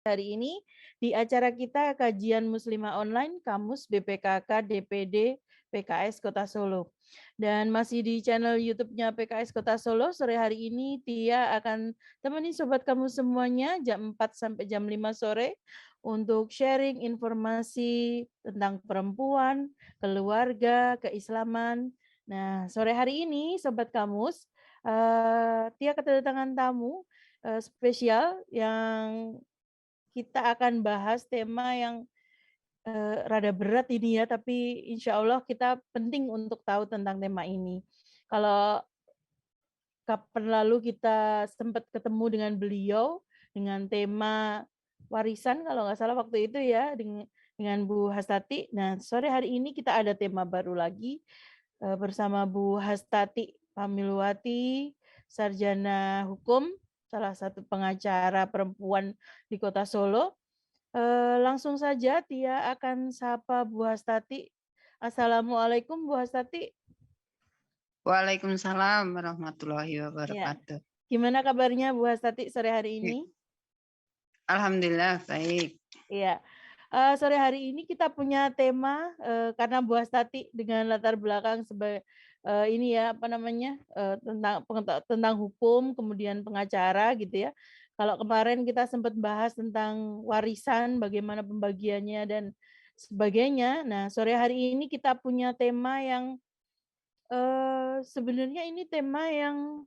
hari ini di acara kita kajian Muslimah Online Kamus BPKK DPD PKS Kota Solo. Dan masih di channel YouTube-nya PKS Kota Solo, sore hari ini Tia akan temani sobat kamu semuanya jam 4 sampai jam 5 sore untuk sharing informasi tentang perempuan, keluarga, keislaman. Nah, sore hari ini sobat kamus, Tia kedatangan tamu spesial yang kita akan bahas tema yang rada berat ini ya, tapi insya Allah kita penting untuk tahu tentang tema ini. Kalau kapan lalu kita sempat ketemu dengan beliau dengan tema warisan kalau nggak salah waktu itu ya dengan Bu Hastati. Nah sore hari ini kita ada tema baru lagi bersama Bu Hastati Pamilwati, sarjana hukum, salah satu pengacara perempuan di Kota Solo. Langsung saja Tia akan sapa Bu Hastati. Assalamualaikum Bu Hastati. Waalaikumsalam warahmatullahi Ya. wabarakatuh. Gimana kabarnya Bu Hastati sore hari ini? Alhamdulillah baik. Iya. Sore hari ini kita punya tema karena Bu Hastati dengan latar belakang sebagai ini ya apa namanya tentang hukum kemudian pengacara gitu ya. Kalau kemarin kita sempat bahas tentang warisan bagaimana pembagiannya dan sebagainya. Nah sore hari ini kita punya tema yang sebenarnya ini tema yang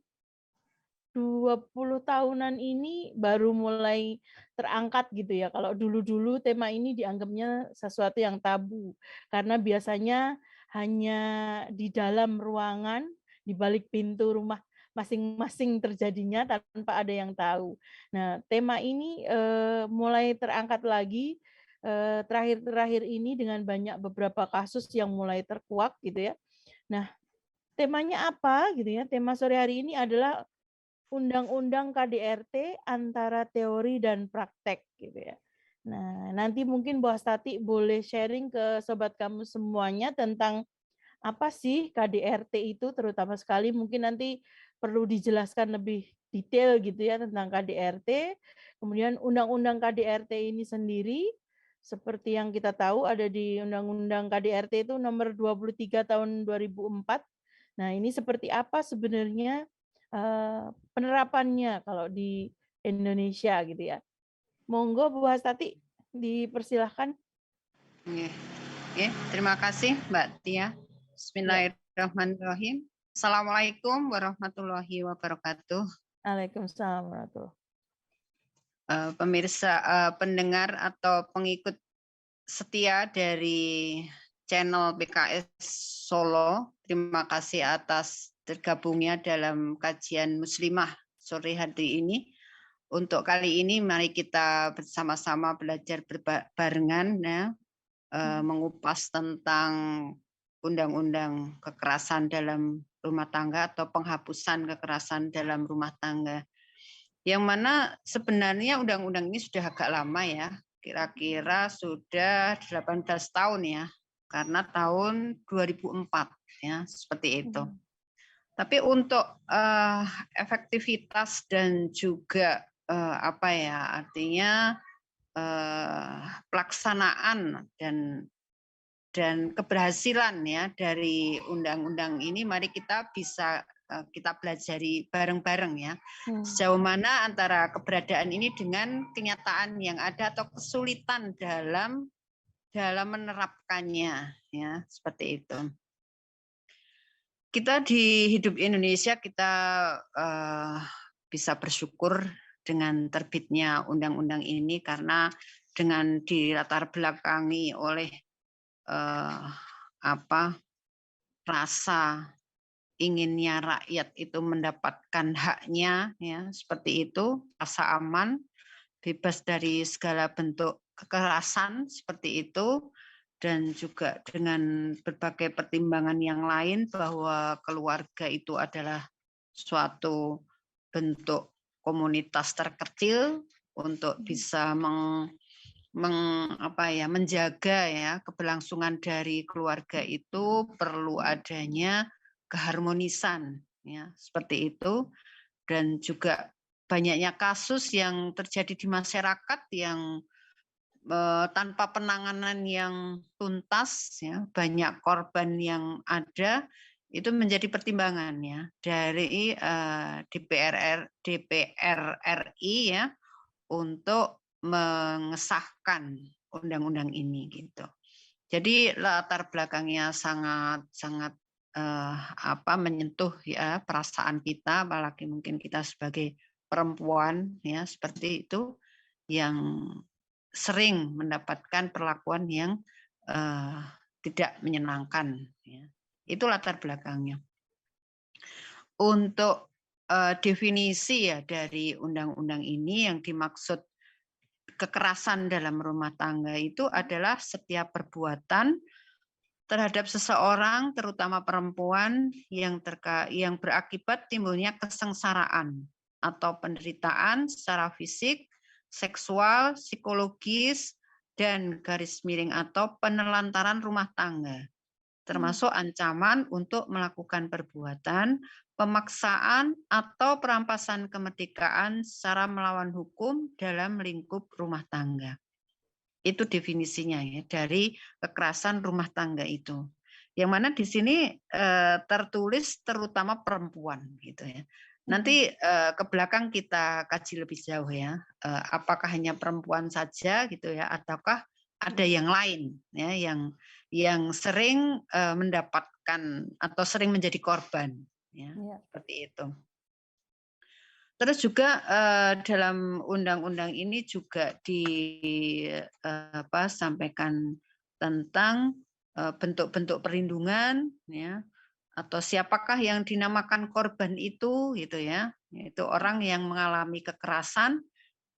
20 tahunan ini baru mulai terangkat gitu ya. Kalau dulu-dulu tema ini dianggapnya sesuatu yang tabu. Karena biasanya hanya di dalam ruangan, di balik pintu rumah masing-masing terjadinya tanpa ada yang tahu. Nah, tema ini mulai terangkat lagi terakhir-terakhir ini dengan banyak beberapa kasus yang mulai terkuak gitu ya. Nah, temanya apa gitu ya? Tema sore hari ini adalah Undang-Undang KDRT antara teori dan praktek gitu ya. Nah, nanti mungkin Bu Hastati boleh sharing ke sobat kamu semuanya tentang apa sih KDRT itu, terutama sekali mungkin nanti perlu dijelaskan lebih detail gitu ya tentang KDRT. Kemudian Undang-Undang KDRT ini sendiri seperti yang kita tahu ada di Undang-Undang KDRT itu nomor 23 tahun 2004. Nah, ini seperti apa sebenarnya penerapannya kalau di Indonesia gitu ya. Monggo Bu Hastati dipersilahkan. Terima kasih Mbak Tia. Bismillahirrahmanirrahim. Assalamualaikum warahmatullahi wabarakatuh. Waalaikumsalam warahmatullahi wabarakatuh. Pemirsa, pendengar atau pengikut setia dari channel PKS Solo, terima kasih atas tergabungnya dalam kajian Muslimah sore hari ini. Untuk kali ini mari kita bersama-sama belajar barengan ya, mengupas tentang undang-undang kekerasan dalam rumah tangga atau penghapusan kekerasan dalam rumah tangga. Yang mana sebenarnya undang-undang ini sudah agak lama ya, kira-kira sudah 18 tahun ya, karena tahun 2004 ya, seperti itu. Tapi untuk efektivitas dan juga artinya pelaksanaan dan keberhasilan ya dari undang-undang ini, mari kita bisa kita pelajari bareng-bareng ya. Sejauh mana antara keberadaan ini dengan kenyataan yang ada atau kesulitan dalam menerapkannya ya, seperti itu. Kita di hidup Indonesia kita bisa bersyukur dengan terbitnya undang-undang ini karena dengan dilatar belakangi oleh rasa inginnya rakyat itu mendapatkan haknya ya, seperti itu, rasa aman, bebas dari segala bentuk kekerasan seperti itu, dan juga dengan berbagai pertimbangan yang lain bahwa keluarga itu adalah suatu bentuk komunitas terkecil untuk bisa menjaga ya keberlangsungan dari keluarga itu perlu adanya keharmonisan ya, seperti itu, dan juga banyaknya kasus yang terjadi di masyarakat yang tanpa penanganan yang tuntas, ya, banyak korban yang ada, itu menjadi pertimbangan ya dari DPR RI ya untuk mengesahkan undang-undang ini gitu. Jadi latar belakangnya sangat menyentuh ya perasaan kita, apalagi mungkin kita sebagai perempuan ya seperti itu yang sering mendapatkan perlakuan yang tidak menyenangkan. Ya. Itu latar belakangnya. Untuk definisi ya dari undang-undang ini yang dimaksud kekerasan dalam rumah tangga itu adalah setiap perbuatan terhadap seseorang, terutama perempuan, yang berakibat timbulnya kesengsaraan atau penderitaan secara fisik, seksual, psikologis, dan garis miring atau penelantaran rumah tangga, termasuk ancaman untuk melakukan perbuatan, pemaksaan, atau perampasan kemerdekaan secara melawan hukum dalam lingkup rumah tangga. Itu definisinya ya dari kekerasan rumah tangga itu. Yang mana di sini tertulis terutama perempuan gitu ya. Nanti ke belakang kita kaji lebih jauh ya. Apakah hanya perempuan saja gitu ya ataukah ada yang lain ya yang sering mendapatkan atau sering menjadi korban ya. Seperti itu. Terus juga dalam undang-undang ini juga disampaikan tentang bentuk-bentuk perlindungan, ya, atau siapakah yang dinamakan korban itu, gitu ya, yaitu orang yang mengalami kekerasan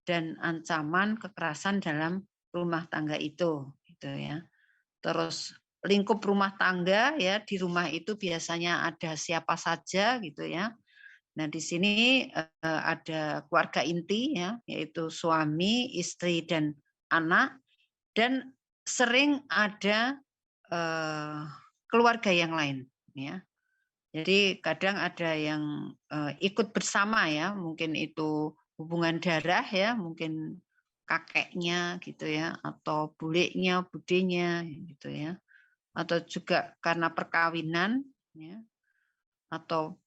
dan ancaman kekerasan dalam rumah tangga itu, gitu ya. Terus lingkup rumah tangga, ya, di rumah itu biasanya ada siapa saja, gitu ya. Nah, di sini ada keluarga inti ya, yaitu suami, istri dan anak, dan sering ada keluarga yang lain ya. Jadi kadang ada yang ikut bersama ya, mungkin itu hubungan darah ya, mungkin kakeknya gitu ya, atau bulenya, budenya gitu ya, atau juga karena perkawinan ya, atau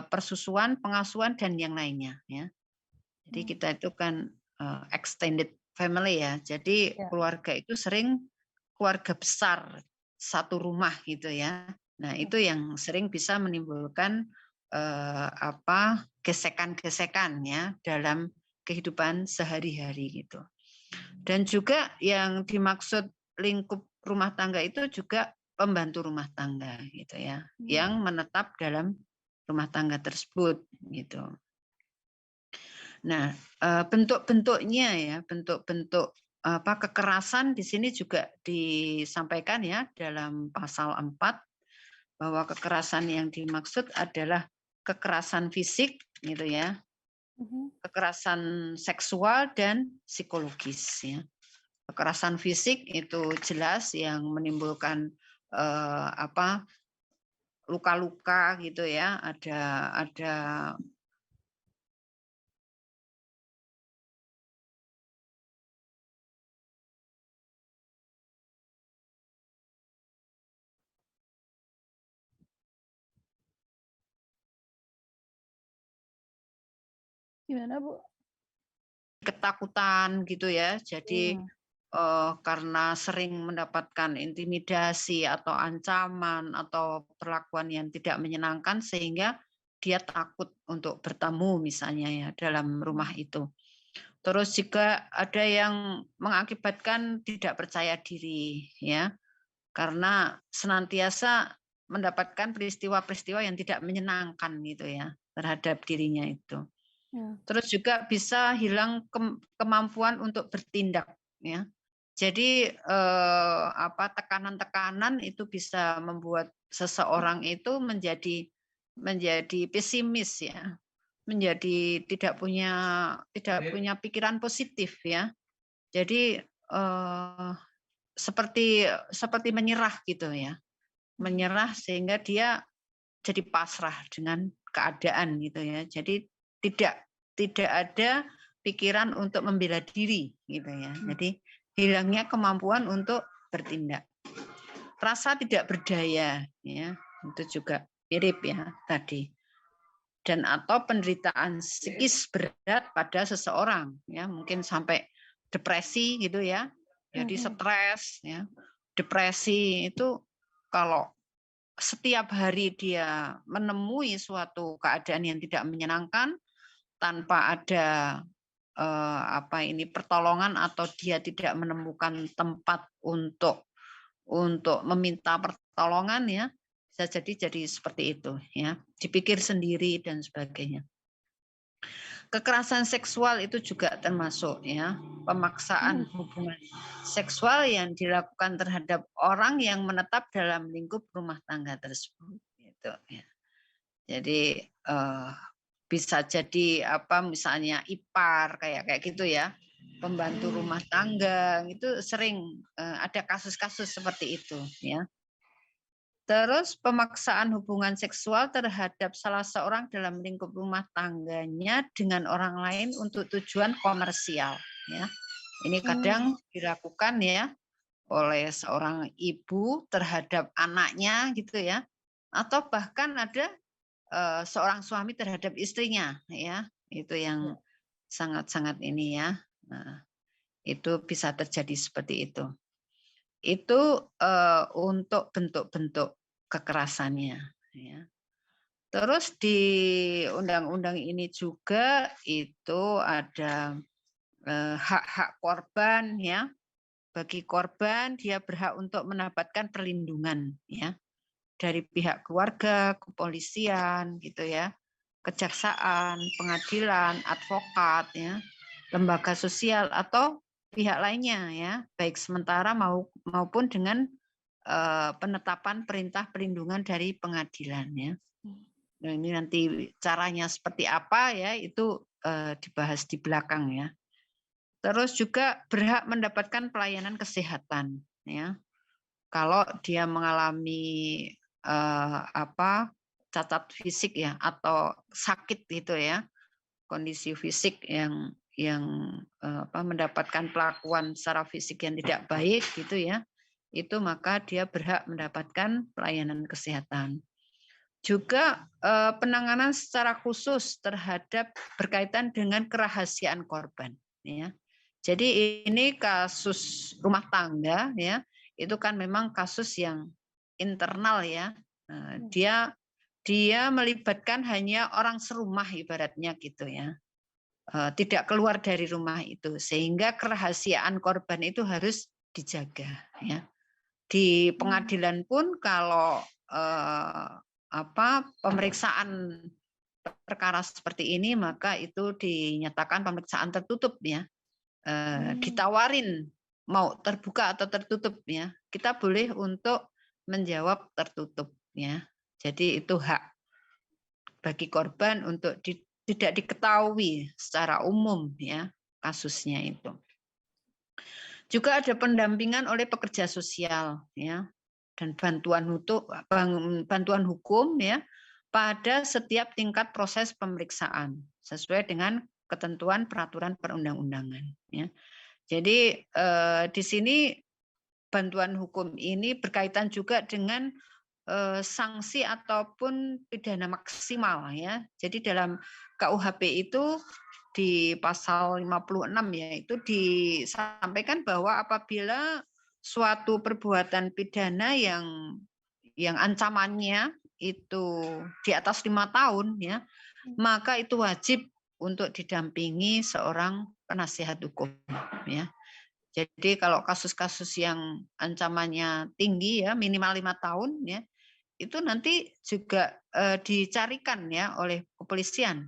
persusuan, pengasuhan dan yang lainnya ya. Jadi kita itu kan extended family ya. Jadi keluarga itu sering keluarga besar satu rumah gitu ya. Nah, itu yang sering bisa menimbulkan gesekan-gesekan ya dalam kehidupan sehari-hari gitu. Dan juga yang dimaksud lingkup rumah tangga itu juga pembantu rumah tangga gitu ya, yang menetap dalam rumah tangga tersebut gitu. Nah, bentuk-bentuknya ya, bentuk-bentuk kekerasan di sini juga disampaikan ya dalam pasal 4 bahwa kekerasan yang dimaksud adalah kekerasan fisik gitu ya, kekerasan seksual dan psikologis ya. Kekerasan fisik itu jelas yang menimbulkan luka-luka gitu ya, ada Gimana, Bu? ketakutan gitu ya. Jadi karena sering mendapatkan intimidasi atau ancaman atau perlakuan yang tidak menyenangkan sehingga dia takut untuk bertemu misalnya ya dalam rumah itu. Terus juga ada yang mengakibatkan tidak percaya diri ya, karena senantiasa mendapatkan peristiwa-peristiwa yang tidak menyenangkan gitu ya terhadap dirinya itu. Terus juga bisa hilang kemampuan untuk bertindak ya. Jadi tekanan-tekanan itu bisa membuat seseorang itu menjadi pesimis ya, menjadi tidak punya pikiran positif ya. Jadi seperti menyerah gitu ya, menyerah sehingga dia jadi pasrah dengan keadaan gitu ya. Jadi tidak ada pikiran untuk membela diri gitu ya. Jadi hilangnya kemampuan untuk bertindak. Rasa tidak berdaya ya, itu juga mirip ya tadi. Dan atau penderitaan psikis berat pada seseorang ya, mungkin sampai depresi gitu ya. Jadi stres ya. Depresi itu kalau setiap hari dia menemui suatu keadaan yang tidak menyenangkan tanpa ada pertolongan atau dia tidak menemukan tempat untuk meminta pertolongan ya, bisa jadi seperti itu ya, dipikir sendiri dan sebagainya. Kekerasan seksual itu juga termasuk ya, pemaksaan hubungan seksual yang dilakukan terhadap orang yang menetap dalam lingkup rumah tangga tersebut gitu ya. Jadi bisa jadi misalnya ipar kayak gitu ya, pembantu rumah tangga, itu sering ada kasus-kasus seperti itu ya. Terus pemaksaan hubungan seksual terhadap salah seorang dalam lingkup rumah tangganya dengan orang lain untuk tujuan komersial ya. Ini kadang dilakukan ya oleh seorang ibu terhadap anaknya gitu ya. Atau bahkan ada seorang suami terhadap istrinya ya. Itu yang sangat-sangat ini ya. Nah, itu bisa terjadi seperti itu. Itu untuk bentuk-bentuk kekerasannya ya. Terus di undang-undang ini juga itu ada hak-hak korban ya. Bagi korban dia berhak untuk mendapatkan perlindungan ya dari pihak keluarga, kepolisian gitu ya, kejaksaan, pengadilan, advokat ya, lembaga sosial atau pihak lainnya ya, baik sementara maupun dengan penetapan perintah perlindungan dari pengadilan ya. Nah, ini nanti caranya seperti apa ya, itu dibahas di belakang ya. Terus juga berhak mendapatkan pelayanan kesehatan ya. Kalau dia mengalami cacat fisik ya atau sakit gitu ya, kondisi fisik yang mendapatkan perlakuan secara fisik yang tidak baik gitu ya, itu maka dia berhak mendapatkan pelayanan kesehatan. Juga penanganan secara khusus terhadap berkaitan dengan kerahasiaan korban ya. Jadi ini kasus rumah tangga ya, itu kan memang kasus yang internal ya. Dia melibatkan hanya orang serumah ibaratnya gitu ya. Tidak keluar dari rumah itu, sehingga kerahasiaan korban itu harus dijaga ya. Di pengadilan pun kalau pemeriksaan perkara seperti ini maka itu dinyatakan pemeriksaan tertutup ya. Ditawarin mau terbuka atau tertutup ya. Kita boleh untuk menjawab tertutup ya. Jadi itu hak bagi korban untuk tidak diketahui secara umum ya kasusnya itu. Juga ada pendampingan oleh pekerja sosial ya dan bantuan hukum ya pada setiap tingkat proses pemeriksaan sesuai dengan ketentuan peraturan perundang-undangan ya. Jadi di sini bantuan hukum ini berkaitan juga dengan sanksi ataupun pidana maksimal ya. Jadi dalam KUHP itu di pasal 56 ya itu disampaikan bahwa apabila suatu perbuatan pidana yang ancamannya itu di atas 5 tahun ya, maka itu wajib untuk didampingi seorang penasihat hukum ya. Jadi kalau kasus-kasus yang ancamannya tinggi ya minimal 5 tahun ya, itu nanti juga dicarikan ya oleh kepolisian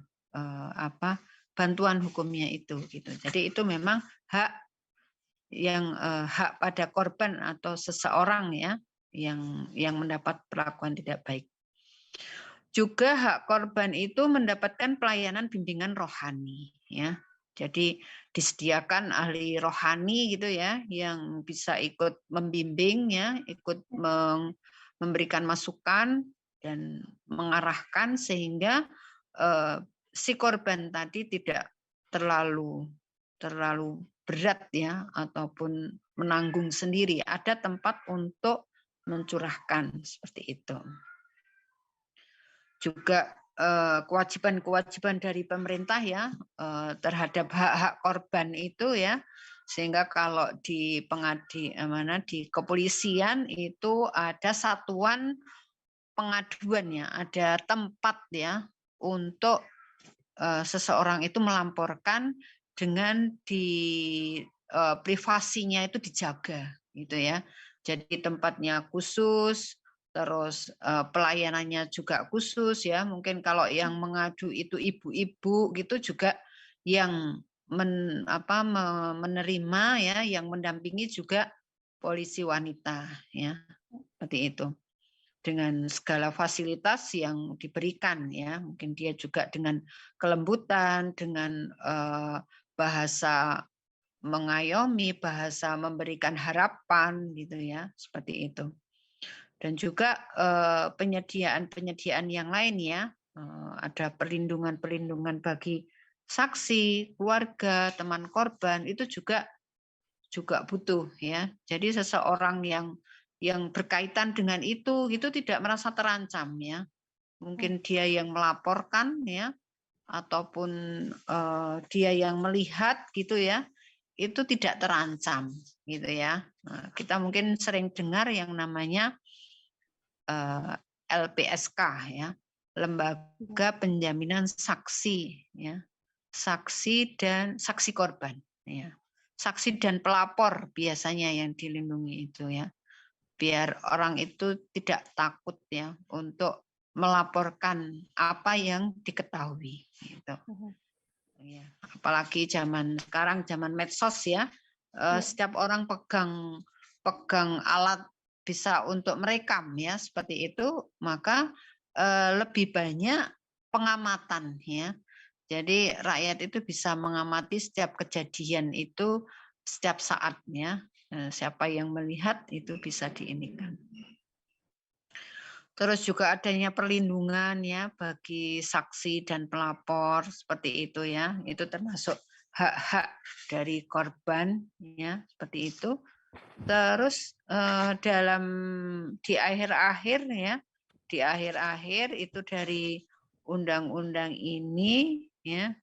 bantuan hukumnya itu gitu. Jadi itu memang hak pada korban atau seseorang ya yang mendapat perlakuan tidak baik. Juga hak korban itu mendapatkan pelayanan bimbingan rohani ya. Jadi disediakan ahli rohani gitu ya yang bisa ikut membimbing ya, ikut memberikan masukan dan mengarahkan sehingga si korban tadi tidak terlalu berat ya, ataupun menanggung sendiri. Ada tempat untuk mencurahkan seperti itu. Juga kewajiban-kewajiban dari pemerintah ya terhadap hak-hak korban itu ya, sehingga kalau di di kepolisian itu ada satuan pengaduan ya, ada tempat ya untuk seseorang itu melamporkan dengan privasinya itu dijaga gitu ya. Jadi tempatnya khusus, terus pelayanannya juga khusus ya. Mungkin kalau yang mengadu itu ibu-ibu gitu juga yang menerima ya, yang mendampingi juga polisi wanita ya. Seperti itu. Dengan segala fasilitas yang diberikan ya, mungkin dia juga dengan kelembutan, dengan bahasa mengayomi, bahasa memberikan harapan gitu ya, seperti itu. Dan juga penyediaan yang lain ya, ada perlindungan bagi saksi, keluarga, teman korban itu juga butuh ya. Jadi seseorang yang berkaitan dengan itu tidak merasa terancam ya. Mungkin dia yang melaporkan ya, ataupun dia yang melihat gitu ya, itu tidak terancam gitu ya. Nah, kita mungkin sering dengar yang namanya LPSK ya, Lembaga Penjaminan Saksi ya, saksi korban ya, saksi dan pelapor biasanya yang dilindungi itu ya. Biar orang itu tidak takut ya untuk melaporkan apa yang diketahui gitu. Ya, apalagi zaman sekarang, zaman medsos ya, setiap orang pegang alat bisa untuk merekam ya, seperti itu, maka lebih banyak pengamatan ya. Jadi rakyat itu bisa mengamati setiap kejadian itu setiap saatnya. Siapa yang melihat itu bisa diinikan. Terus juga adanya perlindungan ya bagi saksi dan pelapor seperti itu ya. Itu termasuk hak-hak dari korban ya, seperti itu. Terus di akhir-akhir ya, di akhir-akhir itu dari undang-undang ini ya,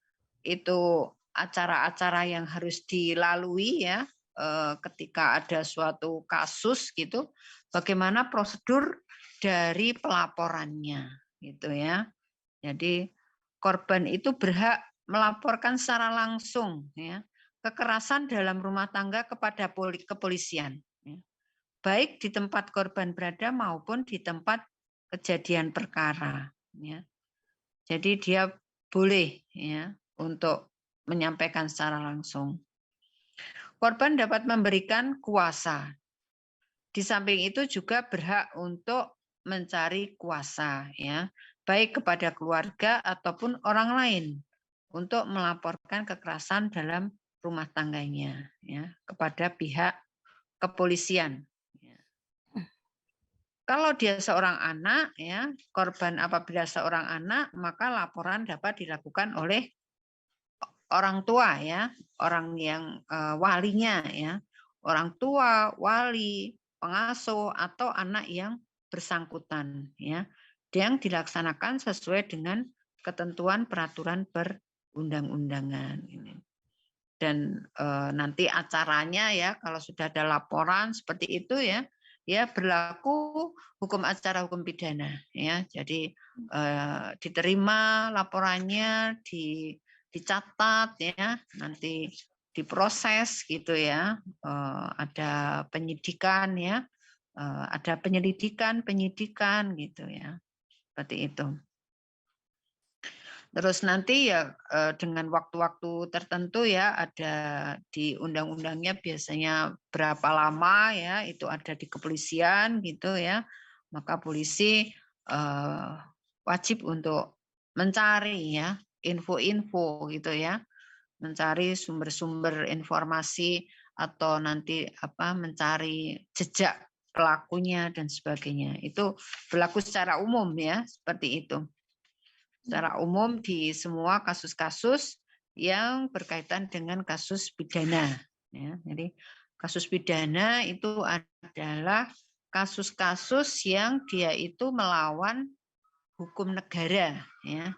itu acara-acara yang harus dilalui ya ketika ada suatu kasus gitu, bagaimana prosedur dari pelaporannya gitu ya. Jadi korban itu berhak melaporkan secara langsung ya kekerasan dalam rumah tangga kepada kepolisian ya. Baik di tempat korban berada maupun di tempat kejadian perkara ya. Jadi dia boleh ya untuk menyampaikan secara langsung. Korban dapat memberikan kuasa. Di samping itu juga berhak untuk mencari kuasa ya, baik kepada keluarga ataupun orang lain untuk melaporkan kekerasan dalam rumah tangganya ya kepada pihak kepolisian. Kalau dia seorang anak ya, korban apabila seorang anak, maka laporan dapat dilakukan oleh orang tua ya, orang yang walinya ya, orang tua, wali, pengasuh atau anak yang bersangkutan ya, yang dilaksanakan sesuai dengan ketentuan peraturan perundang-undangan ini. Dan nanti acaranya ya kalau sudah ada laporan seperti itu ya, ya berlaku hukum acara hukum pidana ya. Jadi diterima laporannya, dicatat ya, nanti diproses gitu ya, ada penyidikan ya, ada penyidikan gitu ya, seperti itu. Terus nanti ya dengan waktu-waktu tertentu ya ada di undang-undangnya biasanya berapa lama ya itu ada di kepolisian gitu ya, maka polisi wajib untuk mencari ya info-info gitu ya, mencari sumber-sumber informasi atau nanti mencari jejak pelakunya dan sebagainya. Itu berlaku secara umum ya, seperti itu. secara umum di semua kasus-kasus yang berkaitan dengan kasus pidana. Ya, jadi kasus pidana itu adalah kasus-kasus yang dia itu melawan hukum negara. Ya.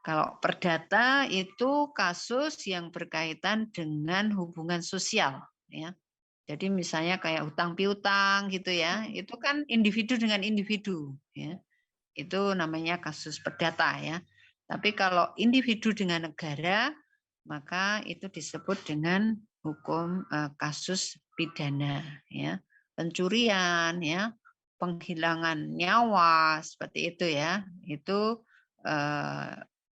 Kalau perdata itu kasus yang berkaitan dengan hubungan sosial. Ya. Jadi misalnya kayak hutang piutang gitu ya, itu kan individu dengan individu. Ya. Itu namanya kasus perdata ya. Tapi kalau individu dengan negara, maka itu disebut dengan hukum kasus pidana ya. Pencurian ya, penghilangan nyawa seperti itu ya. Itu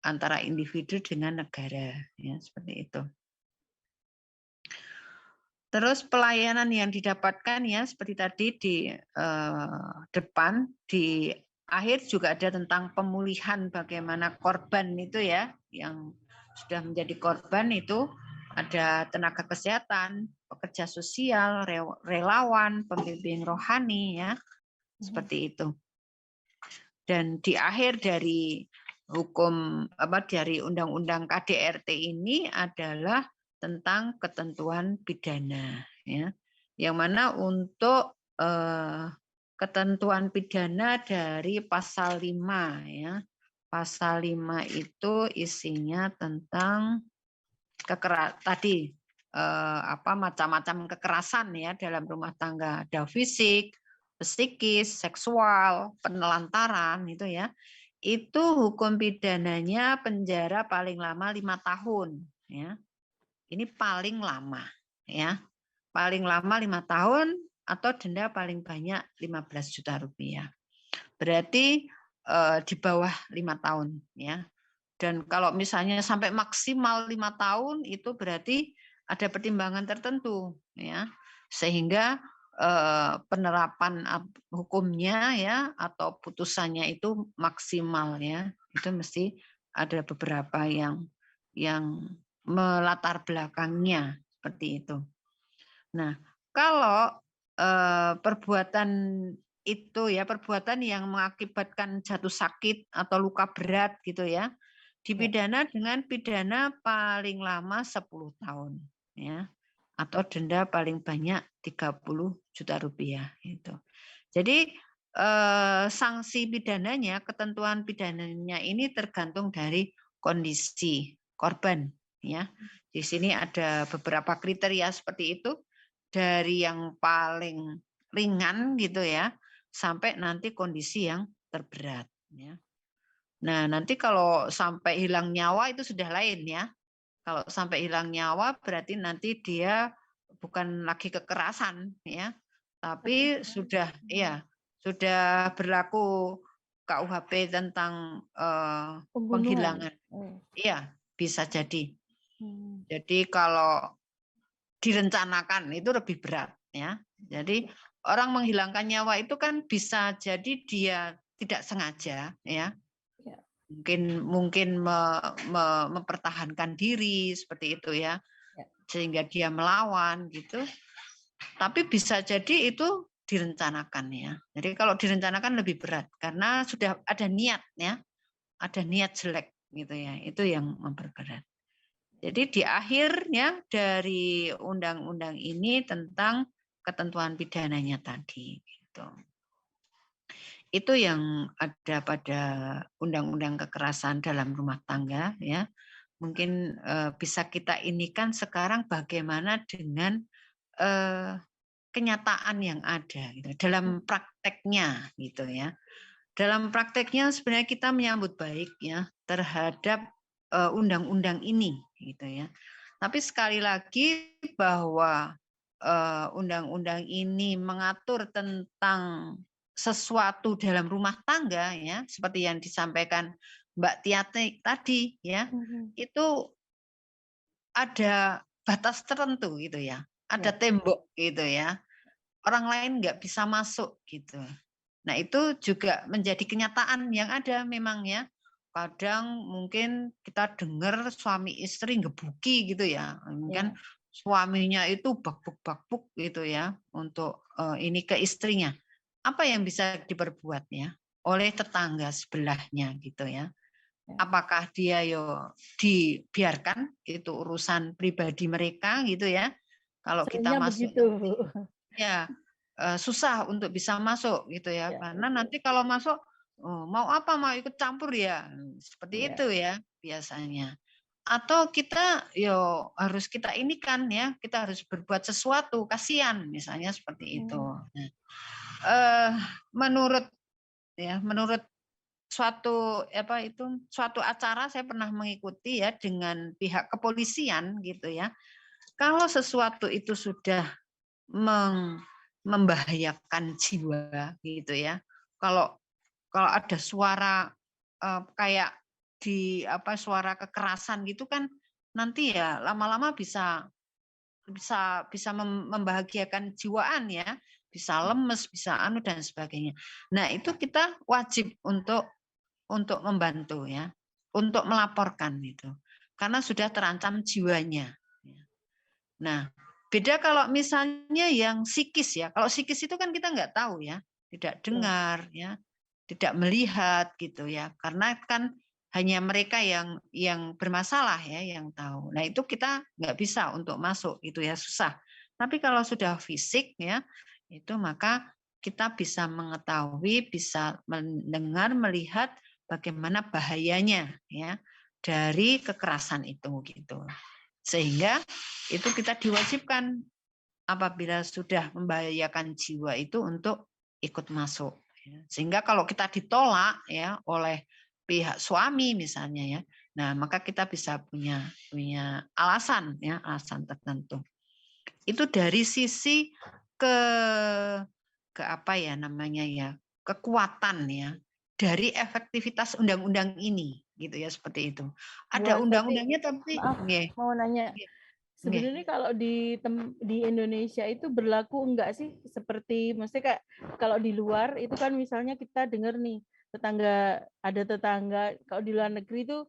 antara individu dengan negara ya, seperti itu. Terus pelayanan yang didapatkan ya seperti tadi di depan, di akhir juga ada tentang pemulihan bagaimana korban itu ya, yang sudah menjadi korban itu ada tenaga kesehatan, pekerja sosial, relawan, pembimbing rohani ya, seperti itu. Dan di akhir dari hukum dari undang-undang KDRT ini adalah tentang ketentuan pidana ya. Yang mana untuk ketentuan pidana dari pasal 5 ya. Pasal 5 itu isinya tentang tadi macam-macam kekerasan ya dalam rumah tangga, ada fisik, psikis, seksual, penelantaran itu ya. Itu hukum pidananya penjara paling lama 5 tahun ya. Ini paling lama ya. Paling lama 5 tahun atau denda paling banyak 15 juta rupiah. Berarti di bawah 5 tahun ya. Dan kalau misalnya sampai maksimal 5 tahun itu berarti ada pertimbangan tertentu ya. Sehingga penerapan hukumnya ya atau putusannya itu maksimal ya. Itu mesti ada beberapa yang melatar belakangnya seperti itu. Nah, kalau perbuatan itu ya, perbuatan yang mengakibatkan jatuh sakit atau luka berat gitu ya, dipidana dengan pidana paling lama 10 tahun ya, atau denda paling banyak 30 juta rupiah itu. Jadi sanksi pidananya, ketentuan pidananya ini tergantung dari kondisi korban ya. Di sini ada beberapa kriteria seperti itu, dari yang paling ringan gitu ya sampai nanti kondisi yang terberat ya. Nah, nanti kalau sampai hilang nyawa itu sudah lain ya. Kalau sampai hilang nyawa berarti nanti dia bukan lagi kekerasan ya, tapi sudah berlaku KUHP tentang penghilangan. Iya, bisa jadi. Jadi kalau direncanakan itu lebih berat ya. Jadi orang menghilangkan nyawa itu kan bisa jadi dia tidak sengaja ya. Mungkin mempertahankan diri seperti itu ya. Sehingga dia melawan gitu. Tapi bisa jadi itu direncanakan ya. Jadi kalau direncanakan lebih berat karena sudah ada niat ya. Ada niat jelek gitu ya. Itu yang memperberat. Jadi di akhirnya dari undang-undang ini tentang ketentuan pidananya tadi gitu. Itu yang ada pada undang-undang kekerasan dalam rumah tangga ya. Mungkin bisa kita inikan sekarang bagaimana dengan kenyataan yang ada gitu, dalam prakteknya gitu ya. Dalam prakteknya sebenarnya kita menyambut baik ya terhadap undang-undang ini gitu ya. Tapi sekali lagi bahwa undang-undang ini mengatur tentang sesuatu dalam rumah tangga ya, seperti yang disampaikan Mbak Tiati tadi ya, itu ada batas tertentu gitu ya, ada tembok gitu ya. Orang lain nggak bisa masuk gitu. Nah, itu juga menjadi kenyataan yang ada memang ya. Kadang mungkin kita dengar suami istri ngebuki gitu ya. Mungkin suaminya itu bakbuk-bakbuk gitu ya untuk ini ke istrinya. Apa yang bisa diperbuat ya oleh tetangga sebelahnya gitu ya. apakah dia dibiarkan itu urusan pribadi mereka gitu ya. Kalau kita Seringnya masuk begitu. ya susah untuk bisa masuk gitu ya. Ya, Karena betul. nanti kalau masuk mau apa, mau ikut campur ya. Seperti Ya. itu ya biasanya. Atau kita harus kita ini kan ya, kita harus berbuat sesuatu, kasihan misalnya seperti itu. Nah, menurut suatu acara saya pernah mengikuti ya dengan pihak kepolisian gitu ya. Kalau sesuatu itu sudah membahayakan jiwa gitu ya. Kalau ada suara kayak suara kekerasan gitu kan nanti ya lama-lama bisa membahagiakan jiwaan ya, bisa lemes, bisa anu dan sebagainya. Nah, itu kita wajib untuk membantu ya, untuk melaporkan itu. Karena sudah terancam jiwanya. Nah, beda kalau misalnya yang psikis ya. Kalau psikis itu kan kita nggak tahu ya, tidak dengar ya, tidak melihat gitu ya. Karena kan hanya mereka yang bermasalah ya yang tahu. Nah, itu kita nggak bisa untuk masuk itu ya, susah. Tapi kalau sudah fisik ya, itu maka kita bisa mengetahui, bisa mendengar, melihat bagaimana bahayanya ya dari kekerasan itu gitu. Sehingga itu kita diwajibkan apabila sudah membahayakan jiwa itu untuk ikut masuk. Sehingga kalau kita ditolak ya oleh pihak suami misalnya ya, nah maka kita bisa punya alasan ya, alasan tertentu. Itu dari sisi ke apa ya namanya ya, kekuatan ya dari efektivitas undang-undang ini gitu ya, seperti itu. Ada Bu Astati, undang-undangnya tapi maaf mau nanya. nggih. Sebenarnya kalau di Indonesia itu berlaku enggak sih seperti maksudnya kayak kalau di luar itu kan misalnya kita dengar nih ada tetangga kalau di luar negeri itu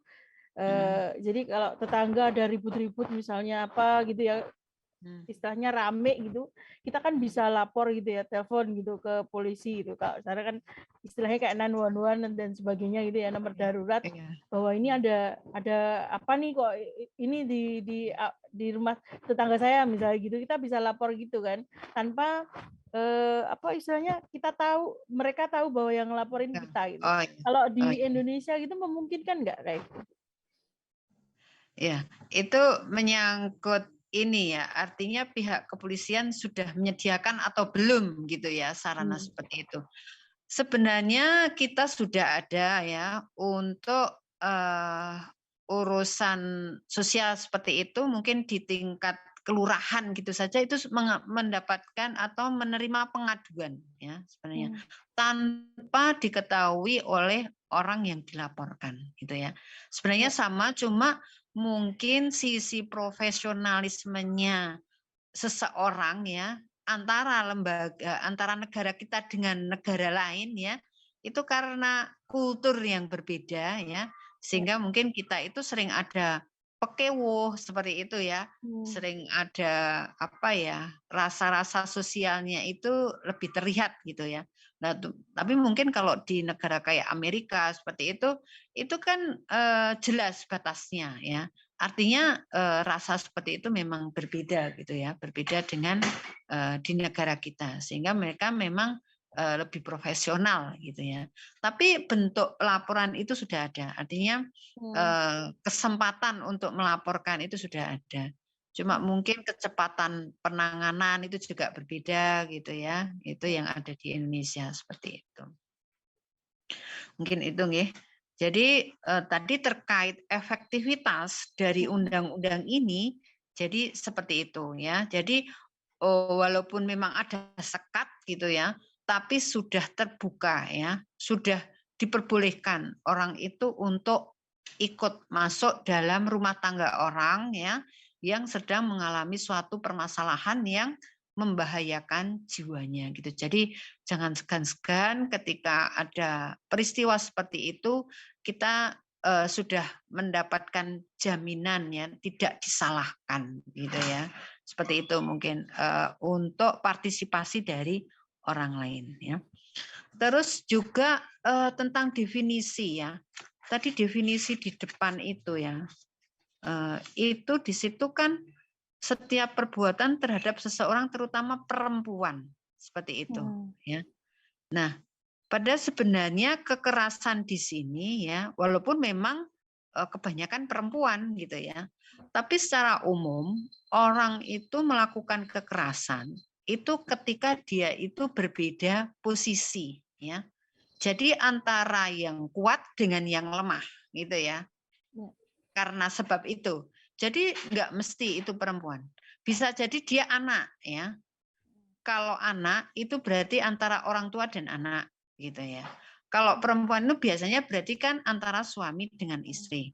jadi kalau tetangga ada ribut-ribut misalnya apa gitu ya istilahnya rame gitu, kita kan bisa lapor gitu ya, telepon gitu ke polisi gitu. Kalau sana kan istilahnya kayak 911 dan sebagainya gitu ya, nomor darurat bahwa ini ada apa nih kok ini di rumah tetangga saya misalnya gitu, kita bisa lapor gitu kan tanpa apa istilahnya kita tahu mereka tahu bahwa yang ngelaporin kita gitu. Kalau di Indonesia gitu memungkinkan nggak kayak gitu? Ya, itu menyangkut ini ya, artinya pihak kepolisian sudah menyediakan atau belum gitu ya sarana seperti itu. Sebenarnya kita sudah ada ya untuk urusan sosial seperti itu mungkin di tingkat kelurahan gitu saja itu mendapatkan atau menerima pengaduan ya sebenarnya tanpa diketahui oleh orang yang dilaporkan gitu ya. Sebenarnya sama, cuma mungkin sisi profesionalismenya seseorang ya antara lembaga, antara negara kita dengan negara lain ya, itu karena kultur yang berbeda ya, sehingga mungkin kita itu sering ada pekewuh seperti itu ya, sering ada apa ya, rasa-rasa sosialnya itu lebih terlihat gitu ya. Nah, tapi mungkin kalau di negara kayak Amerika seperti itu kan jelas batasnya ya. Artinya rasa seperti itu memang berbeda gitu ya, berbeda dengan di negara kita, sehingga mereka memang lebih profesional gitu ya. Tapi bentuk laporan itu sudah ada, artinya kesempatan untuk melaporkan itu sudah ada. Cuma mungkin kecepatan penanganan itu juga berbeda gitu ya. Itu yang ada di Indonesia seperti itu. Mungkin itu nggih. Jadi tadi terkait efektivitas dari undang-undang ini, jadi seperti itu ya. Jadi walaupun memang ada sekat gitu ya, tapi sudah terbuka ya, sudah diperbolehkan orang itu untuk ikut masuk dalam rumah tangga orang ya yang sedang mengalami suatu permasalahan yang membahayakan jiwanya gitu. Jadi jangan segan-segan ketika ada peristiwa seperti itu kita sudah mendapatkan jaminan ya tidak disalahkan gitu ya. Seperti itu mungkin untuk partisipasi dari orang lain ya. Terus juga tentang definisi ya. tadi definisi di depan itu ya, itu di situ kan setiap perbuatan terhadap seseorang terutama perempuan seperti itu ya. Nah, pada sebenarnya kekerasan di sini ya, walaupun memang kebanyakan perempuan gitu ya, tapi secara umum orang itu melakukan kekerasan itu ketika dia itu berbeda posisi ya. Jadi antara yang kuat dengan yang lemah gitu ya. Karena sebab itu. Jadi nggak mesti itu perempuan. Bisa jadi dia anak ya. Kalau anak itu berarti antara orang tua dan anak gitu ya. Kalau perempuan itu biasanya berarti kan antara suami dengan istri.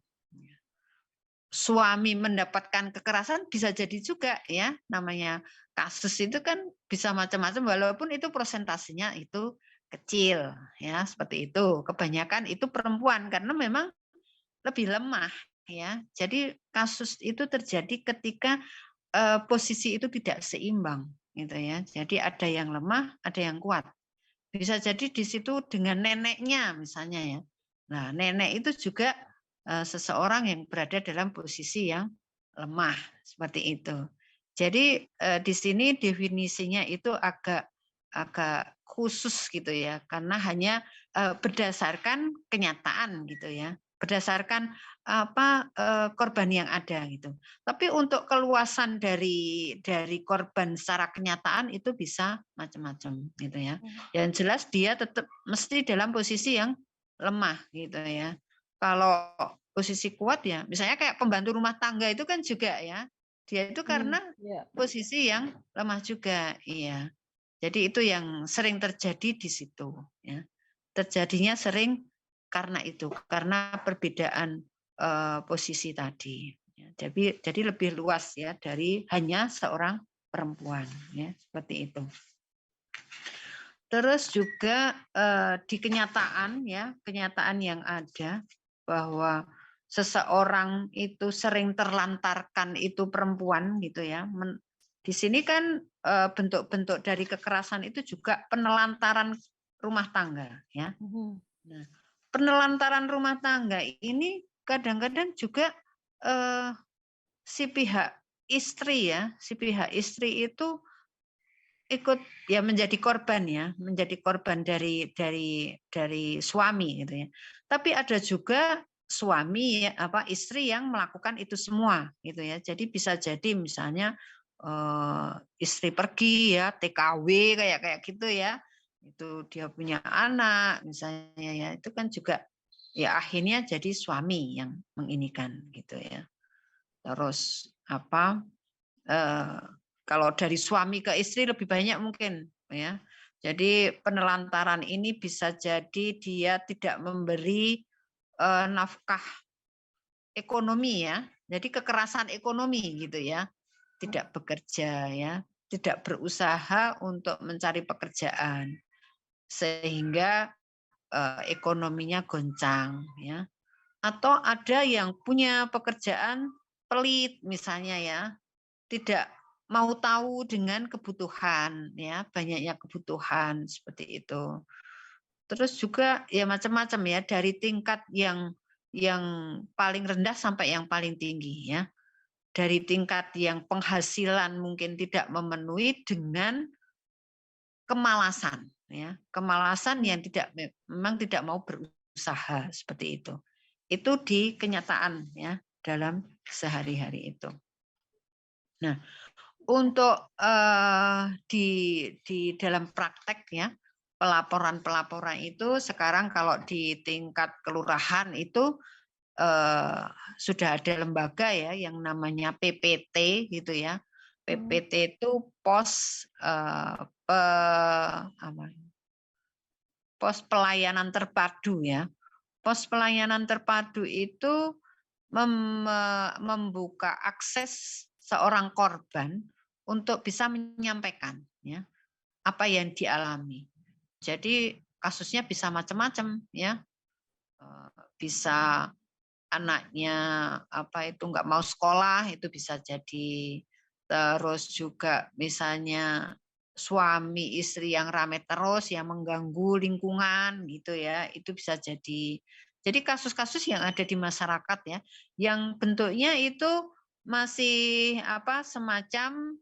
Suami mendapatkan kekerasan bisa jadi juga ya, namanya kasus itu kan bisa macam-macam walaupun itu prosentasenya itu kecil ya, seperti itu. Kebanyakan itu perempuan karena memang lebih lemah ya. Jadi kasus itu terjadi ketika posisi itu tidak seimbang gitu ya. Jadi ada yang lemah, ada yang kuat. Bisa jadi di situ dengan neneknya misalnya ya. Nah, nenek itu juga seseorang yang berada dalam posisi yang lemah seperti itu. Jadi di sini definisinya itu agak khusus gitu ya, karena hanya berdasarkan kenyataan gitu ya, berdasarkan korban yang ada gitu. Tapi untuk keluasan dari korban secara kenyataan itu bisa macam-macam gitu ya. Yang jelas dia tetap mesti dalam posisi yang lemah gitu ya. Kalau posisi kuat ya, misalnya kayak pembantu rumah tangga itu kan juga ya, dia itu karena posisi yang lemah juga, iya. Jadi itu yang sering terjadi di situ ya. Terjadinya sering karena itu, karena perbedaan posisi tadi. Jadi lebih luas ya dari hanya seorang perempuan ya, seperti itu. Terus juga di kenyataan ya, kenyataan yang ada bahwa seseorang itu sering terlantarkan itu perempuan gitu ya. Di sini kan bentuk-bentuk dari kekerasan itu juga penelantaran rumah tangga ya. Nah, penelantaran rumah tangga ini kadang-kadang juga si pihak istri ya, si pihak istri itu ikut ya menjadi korban ya, menjadi korban dari suami gitu ya. Tapi ada juga suami istri yang melakukan itu semua gitu ya. Jadi bisa jadi misalnya istri pergi ya, TKW kayak gitu ya. Itu dia punya anak misalnya ya. Itu kan juga ya akhirnya jadi suami yang menginikan gitu ya. Terus kalau dari suami ke istri lebih banyak mungkin ya. Jadi penelantaran ini bisa jadi dia tidak memberi nafkah ekonomi ya. Jadi kekerasan ekonomi gitu ya. Tidak bekerja ya, tidak berusaha untuk mencari pekerjaan sehingga ekonominya goncang ya. Atau ada yang punya pekerjaan pelit misalnya ya, tidak mau tahu dengan kebutuhan ya, banyaknya kebutuhan seperti itu. Terus juga ya macam-macam ya, dari tingkat yang paling rendah sampai yang paling tinggi ya. Dari tingkat yang penghasilan mungkin tidak memenuhi dengan kemalasan ya. Kemalasan yang memang tidak mau berusaha seperti itu. Itu di kenyataan ya, dalam sehari-hari itu. Nah, untuk di dalam praktek ya, pelaporan itu sekarang kalau di tingkat kelurahan itu sudah ada lembaga ya yang namanya PPT gitu ya. PPT itu pos pelayanan terpadu ya. Pos pelayanan terpadu itu membuka akses seorang korban untuk bisa menyampaikan ya apa yang dialami. Jadi kasusnya bisa macam-macam ya. Bisa anaknya nggak mau sekolah itu bisa jadi. Terus juga misalnya suami istri yang rame terus yang mengganggu lingkungan gitu ya, itu bisa jadi. Jadi kasus-kasus yang ada di masyarakat ya, yang bentuknya itu masih apa semacam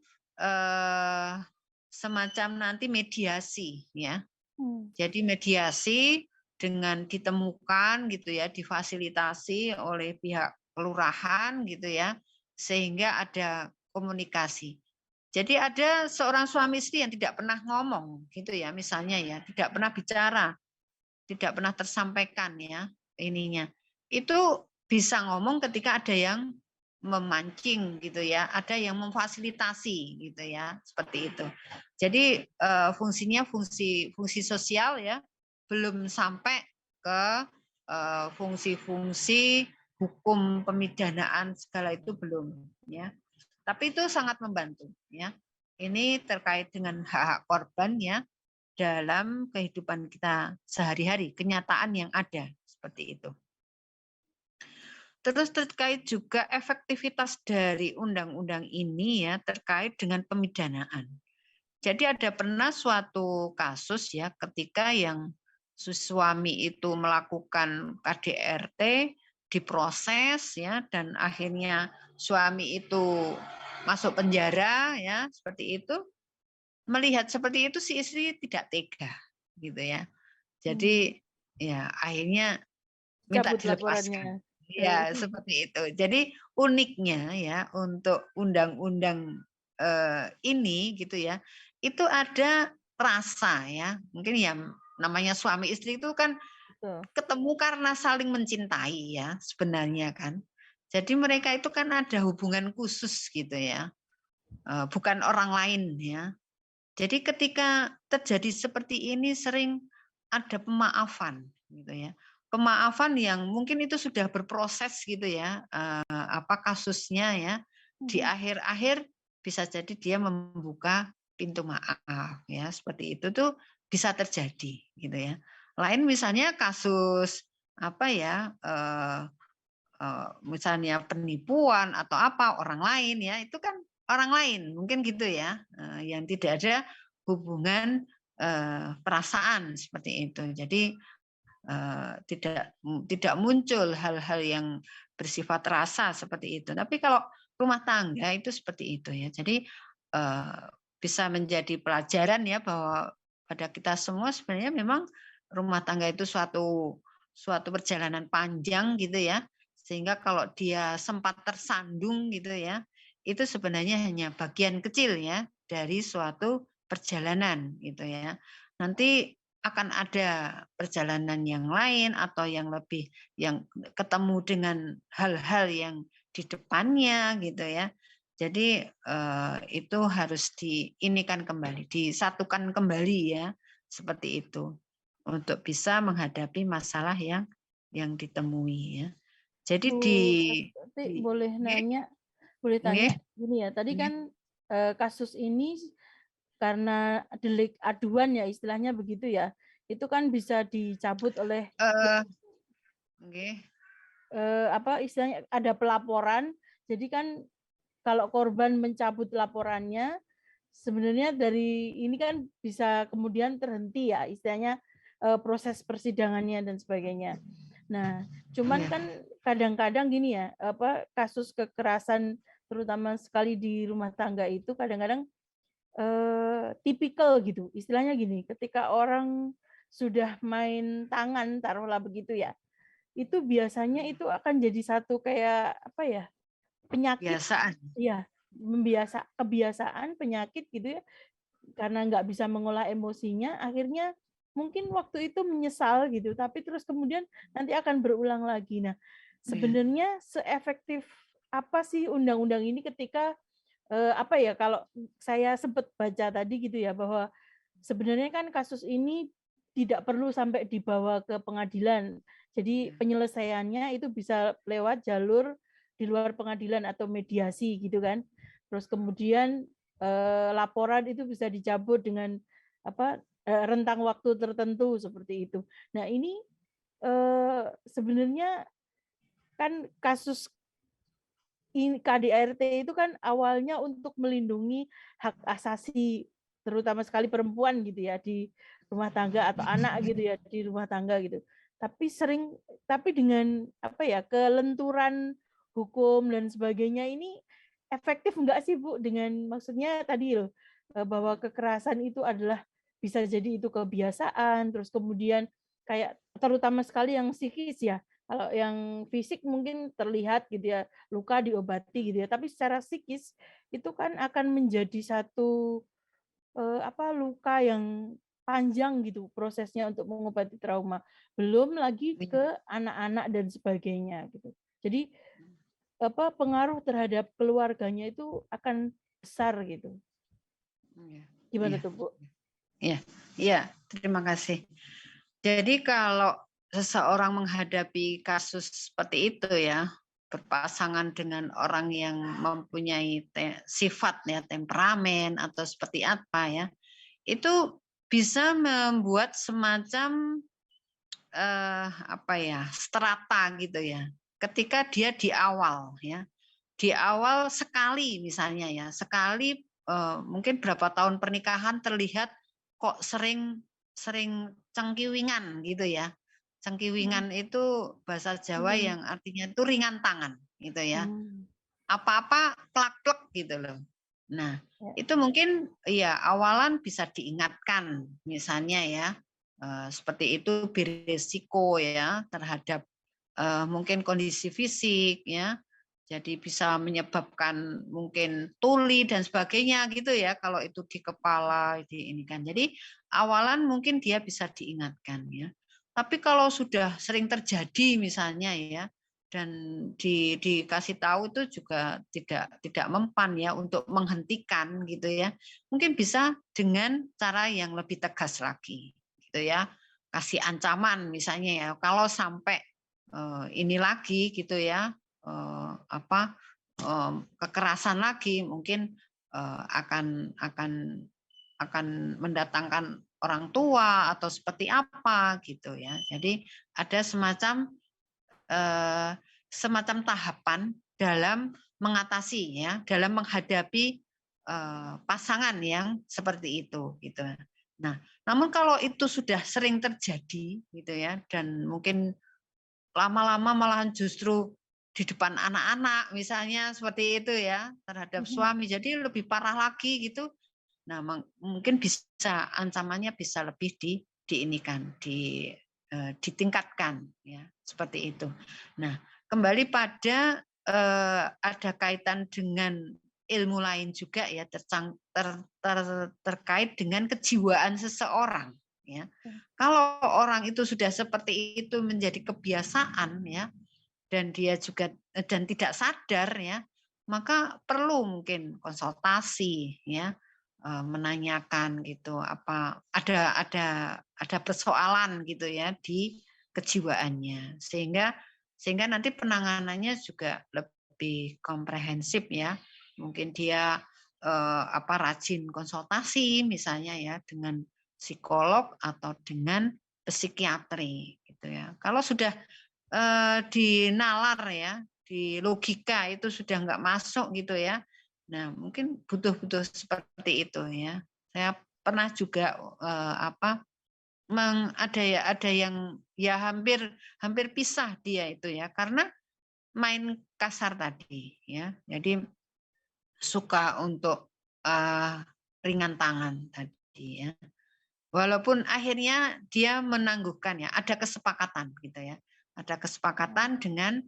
nanti mediasi ya. Jadi mediasi dengan ditemukan gitu ya, difasilitasi oleh pihak kelurahan gitu ya, sehingga ada komunikasi. Jadi ada seorang suami istri yang tidak pernah ngomong gitu ya, misalnya ya, tidak pernah bicara, tidak pernah tersampaikan ya ininya. Itu bisa ngomong ketika ada yang memancing gitu ya, ada yang memfasilitasi gitu ya, seperti itu. Jadi fungsinya fungsi sosial ya, belum sampai ke fungsi-fungsi hukum pemidanaan segala itu belum ya. Tapi itu sangat membantu ya. Ini terkait dengan hak-hak korban ya dalam kehidupan kita sehari-hari, kenyataan yang ada seperti itu. Terus terkait juga efektivitas dari undang-undang ini ya terkait dengan pemidanaan. Jadi ada pernah suatu kasus ya ketika yang suami itu melakukan KDRT diproses ya dan akhirnya suami itu masuk penjara ya seperti itu. Melihat seperti itu si istri tidak tega gitu ya. Jadi ya akhirnya minta Cabut dilepaskan. laporannya. Ya, seperti itu. Jadi uniknya ya untuk undang-undang ini gitu ya, itu ada rasa ya. Mungkin ya namanya suami istri itu kan ketemu karena saling mencintai ya sebenarnya kan. Jadi mereka itu kan ada hubungan khusus gitu ya. Bukan orang lain ya. Jadi ketika terjadi seperti ini sering ada pemaafan gitu ya. Pemaafan yang mungkin itu sudah berproses gitu ya, kasusnya ya. Di akhir-akhir bisa jadi dia membuka pintu maaf ya, seperti itu tuh bisa terjadi gitu ya. Lain misalnya kasus apa ya, misalnya penipuan atau apa orang lain ya, itu kan orang lain mungkin gitu ya, yang tidak ada hubungan perasaan seperti itu. Jadi tidak muncul hal-hal yang bersifat rasa seperti itu. Tapi kalau rumah tangga itu seperti itu ya. Jadi bisa menjadi pelajaran ya bahwa pada kita semua sebenarnya memang rumah tangga itu suatu perjalanan panjang gitu ya. Sehingga kalau dia sempat tersandung gitu ya, itu sebenarnya hanya bagian kecil ya dari suatu perjalanan gitu ya. Nanti akan ada perjalanan yang lain atau yang lebih yang ketemu dengan hal-hal yang di depannya gitu ya. Jadi itu harus diinikan kembali, disatukan kembali ya, seperti itu untuk bisa menghadapi masalah yang ditemui ya. Jadi boleh nanya, boleh tanya gini ya. Tadi kan kasus ini karena delik aduan ya istilahnya begitu ya. Itu kan bisa dicabut oleh istilahnya ada pelaporan. Jadi kan kalau korban mencabut laporannya sebenarnya dari ini kan bisa kemudian terhenti ya istilahnya proses persidangannya dan sebagainya. Nah, cuman kan kadang-kadang gini ya, kasus kekerasan terutama sekali di rumah tangga itu kadang-kadang tipikal gitu. Istilahnya gini, ketika orang sudah main tangan taruhlah begitu ya. Itu biasanya itu akan jadi satu kayak apa ya? Penyakit. Iya, kebiasaan penyakit gitu ya. Karena nggak bisa mengolah emosinya, akhirnya mungkin waktu itu menyesal gitu, tapi terus kemudian nanti akan berulang lagi. Nah, sebenarnya seefektif apa sih undang-undang ini ketika kalau saya sempat baca tadi gitu ya bahwa sebenarnya kan kasus ini tidak perlu sampai dibawa ke pengadilan. Jadi penyelesaiannya itu bisa lewat jalur di luar pengadilan atau mediasi gitu kan. Terus kemudian laporan itu bisa dicabut dengan rentang waktu tertentu seperti itu. Nah ini sebenarnya kan kasus KDRT itu kan awalnya untuk melindungi hak asasi terutama sekali perempuan gitu ya di rumah tangga atau anak gitu ya di rumah tangga gitu. tapi dengan apa ya, kelenturan hukum dan sebagainya ini efektif enggak sih Bu, dengan maksudnya tadi loh, bahwa kekerasan itu adalah bisa jadi itu kebiasaan, terus kemudian kayak terutama sekali yang psikis ya, kalau yang fisik mungkin terlihat gitu ya, luka diobati gitu ya, tapi secara psikis itu kan akan menjadi satu luka yang panjang gitu prosesnya untuk mengobati trauma. Belum lagi Iya. ke anak-anak dan sebagainya gitu. Jadi pengaruh terhadap keluarganya itu akan besar gitu. Iya. Gimana Iya. tuh, Bu? Iya. Iya. Terima kasih. Jadi kalau seseorang menghadapi kasus seperti itu ya, berpasangan dengan orang yang mempunyai sifat ya, temperamen atau seperti apa ya, itu bisa membuat semacam strata gitu ya. Ketika dia di awal ya, di awal sekali misalnya ya, sekali mungkin berapa tahun pernikahan terlihat kok sering sering cengkiwingan gitu ya. Cengkiwingan itu bahasa Jawa Mhm. yang artinya itu ringan tangan gitu ya. Mmm, Apa-apa plak-plek gitu loh. Nah, ya. itu mungkin ya awalan bisa diingatkan misalnya ya, seperti itu beresiko ya terhadap, mungkin kondisi fisik ya, jadi bisa menyebabkan mungkin tuli dan sebagainya gitu ya kalau itu di kepala, di ini kan. Jadi awalan mungkin dia bisa diingatkan ya. Tapi kalau sudah sering terjadi misalnya ya, dan dikasih tahu itu juga tidak mempan ya untuk menghentikan gitu ya. Mungkin bisa dengan cara yang lebih tegas lagi gitu ya. Kasih ancaman misalnya ya, kalau sampai ini lagi gitu ya, kekerasan lagi mungkin akan mendatangkan orang tua atau seperti apa gitu ya. Jadi ada eh, semacam tahapan dalam mengatasi ya, dalam menghadapi pasangan yang seperti itu gitu. Nah, namun kalau itu sudah sering terjadi gitu ya, dan mungkin lama-lama malahan justru di depan anak-anak misalnya seperti itu ya terhadap Mhm. suami, jadi lebih parah lagi gitu. Nah, mungkin bisa ancamannya bisa lebih diinikan, ditingkatkan ya, seperti itu. Nah, kembali pada ada kaitan dengan ilmu lain juga ya, terkait dengan kejiwaan seseorang ya. Kalau orang itu sudah seperti itu menjadi kebiasaan ya, dan dia juga dan tidak sadar ya, maka perlu mungkin konsultasi ya, menanyakan gitu apa ada persoalan gitu ya di kejiwaannya, sehingga nanti penanganannya juga lebih komprehensif ya. Mungkin dia rajin konsultasi misalnya ya dengan psikolog atau dengan psikiatri gitu ya. Kalau sudah dinalar ya, di logika itu sudah nggak masuk gitu ya. Nah, mungkin butuh seperti itu ya. Saya pernah juga ada yang ya hampir hampir pisah dia itu ya karena main kasar tadi ya. Jadi suka untuk ringan tangan tadi ya. Walaupun akhirnya dia menangguhkan ya, ada kesepakatan gitu ya. Ada kesepakatan dengan